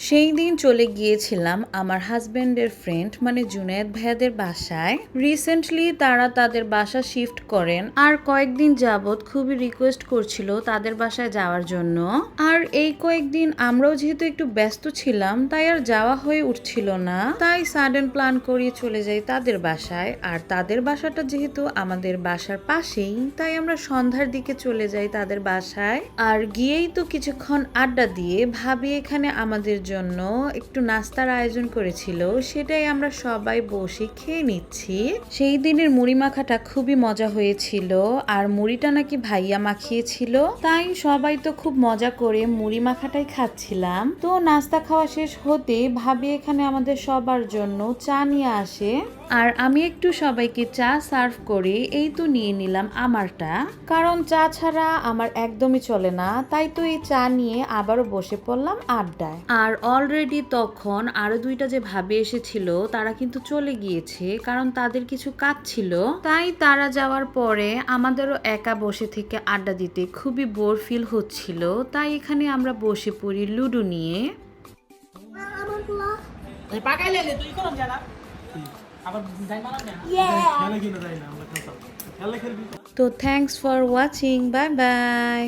সেই দিন চলে গিয়েছিলাম আমার হাজব্যান্ডের ফ্রেন্ড মানে জুনায়েদ ভাইয়াদের বাসায়। রিসেন্টলি তারা তাদের বাসা শিফট করেন আর কয়েকদিন যাবৎ খুবই রিকোয়েস্ট করছিল তাদের বাসায় যাওয়ার জন্য। আর এই কয়েকদিন আমরাও যেহেতু একটু ব্যস্ত ছিলাম তাই আর যাওয়া হয়ে উঠছিল না, তাই সাডেন প্ল্যান করিয়ে চলে যাই তাদের বাসায়। আর তাদের বাসাটা যেহেতু আমাদের বাসার পাশেই, তাই আমরা সন্ধ্যার দিকে চলে যাই তাদের বাসায়। আর গিয়েই তো কিছুক্ষণ আড্ডা দিয়ে ভাবি এখানে আমাদের জন্য একটু নাস্তার আয়োজন করেছিল, সেটাই আমরা সবাই বসে খেয়ে নিচ্ছি। সেই দিনের মুড়ি মাখাটা খুবই মজা হয়েছিল, আর মুড়িটা নাকি ভাইয়া মাখিয়েছিল, তাই সবাই তো খুব মজা করে মুড়ি মাখাটাই খাচ্ছিলাম। তো নাস্তা খাওয়া শেষ হতে ভাবি এখানে আমাদের সবার জন্য চা নিয়ে আসে, আর আমি একটু সবাইকে চা সার্ভ করে এই তো নিয়ে নিলাম আমারটা, কারণ চা ছাড়া আমার একদমই চলে না। তাই তো এই চা নিয়ে আবারও বসে পড়লাম আড্ডায়। আর অলরেডি তখন আরো দুইটা যে ভাবি এসেছিল তারা কিন্তু চলে গিয়েছে, কারণ তাদের কিছু কাজ ছিল। তাই তারা যাওয়ার পরে আমাদেরও একা বসে থেকে আড্ডা দিতে খুবই বোর ফিল হচ্ছিল, তাই এখানে আমরা বসে পড়ি লুডো নিয়ে। তো thanks for watching, bye bye.